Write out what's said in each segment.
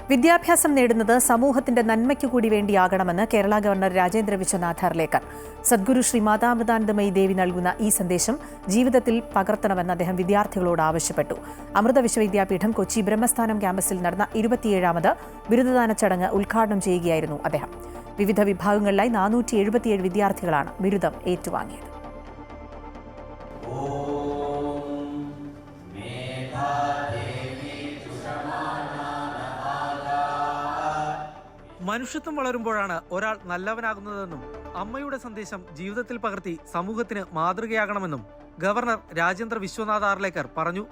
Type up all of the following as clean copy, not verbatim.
വിദ്യാഭ്യാസം നേടുന്നത് സമൂഹത്തിന്റെ നന്മയ്ക്കു കൂടി വേണ്ടിയാകണമെന്ന് കേരള ഗവർണർ രാജേന്ദ്ര വിശ്വനാഥ് അർലേക്കർ. സദ്ഗുരു ശ്രീ മാതാമൃതാനന്ദമയി ദേവി നൽകുന്ന ഈ സന്ദേശം ജീവിതത്തിൽ പകർത്തണമെന്ന് അദ്ദേഹം വിദ്യാർത്ഥികളോട് ആവശ്യപ്പെട്ടു. അമൃത വിശ്വവിദ്യാപീഠം കൊച്ചി ബ്രഹ്മസ്ഥാനം ക്യാമ്പസിൽ നടന്ന 27ാമത് ബിരുദദാന ചടങ്ങ് ഉദ്ഘാടനം ചെയ്യുകയായിരുന്നു അദ്ദേഹം. വിവിധ വിഭാഗങ്ങളിലായി 477 വിദ്യാർത്ഥികളാണ് ബിരുദം ഏറ്റുവാങ്ങിയത്. മനുഷ്യത്വം വളരുമ്പോഴാണ് ഒരാൾ നല്ലവനാകുന്നതെന്നും അമ്മയുടെ സന്ദേശം ജീവിതത്തിൽ പകർത്തി സമൂഹത്തിന് മാതൃകയാകണമെന്നും ഗവർണർ രാജേന്ദ്ര വിശ്വനാഥ് ആർലേക്കർ പറഞ്ഞു.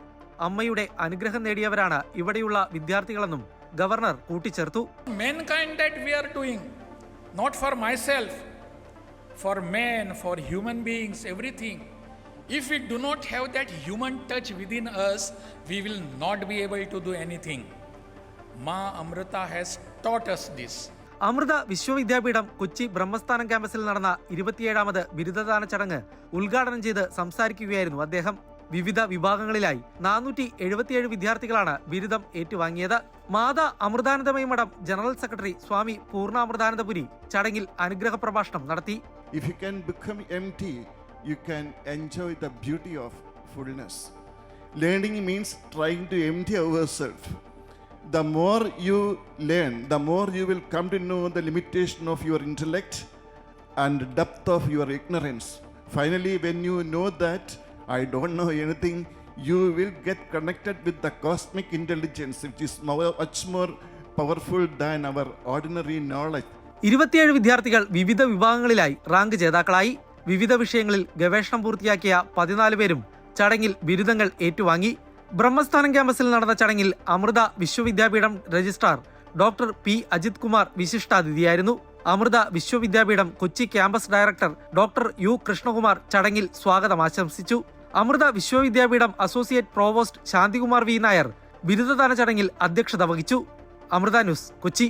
അമ്മയുടെ അനുഗ്രഹം നേടിയവരാണ് ഇവിടെയുള്ള വിദ്യാർത്ഥികളെന്നും ഗവർണർ കൂട്ടിച്ചേർത്തു. Mankind that we are doing, not for myself, for men, for human beings, everything. If we do not have that human touch within us, we will not be able to do anything. Ma Amrita has taught us this. Amrita Vishwa Vidyapeetham Kochi Brahmasthanam ക്യാമ്പസിൽ നടന്ന 27ാമത് ബിരുദദാന ചടങ്ങ് ഉദ്ഘാടനം ചെയ്ത് സംസാരിക്കുകയായിരുന്നു അദ്ദേഹം. വിവിധ വിഭാഗങ്ങളിലായി 477 വിദ്യാർത്ഥികളാണ് ബിരുദം ഏറ്റുവാങ്ങിയത്. മാതാ അമൃതാനന്ദമയി മഠം ജനറൽ സെക്രട്ടറി സ്വാമി പൂർണ്ണാമൃതാനന്ദപുരി ചടങ്ങിൽ അനുഗ്രഹ പ്രഭാഷണം നടത്തി. If you can become empty, you can enjoy the beauty of fullness. Learning means trying to empty ourselves. The more you learn, the more you will come to know the limitation of your intellect and depth of your ignorance. Finally, when you know that I don't know anything, you will get connected with the cosmic intelligence, which is much more powerful than our ordinary knowledge. 27 വിദ്യാർത്ഥികൾ വിവിധ വിഭാഗങ്ങളിലായി rank ജേതാക്കളായി. വിവിധ വിഷയങ്ങളിൽ ഗവേഷണം പൂർത്തിയാക്കിയ 14 പേരും ചടങ്ങിൽ ബിരുദങ്ങൾ ഏറ്റുവാങ്ങി. ബ്രഹ്മസ്ഥാനം ക്യാമ്പസിൽ നടന്ന ചടങ്ങിൽ Amrita Vishwa Vidyapeetham registrar doctor P Ajith Kumar വിശിഷ്ടാതിഥിയായിരുന്നു. Amrita Vishwa Vidyapeetham Kochi campus director doctor U Krishnakumar ചടങ്ങിൽ സ്വാഗതം ആശംസിച്ചു. Amrita Vishwa Vidyapeetham associate provost Shanthikumar V Nair ബിരുദദാന ചടങ്ങിൽ അധ്യക്ഷത വഹിച്ചു. അമൃത ന്യൂസ്, കൊച്ചി.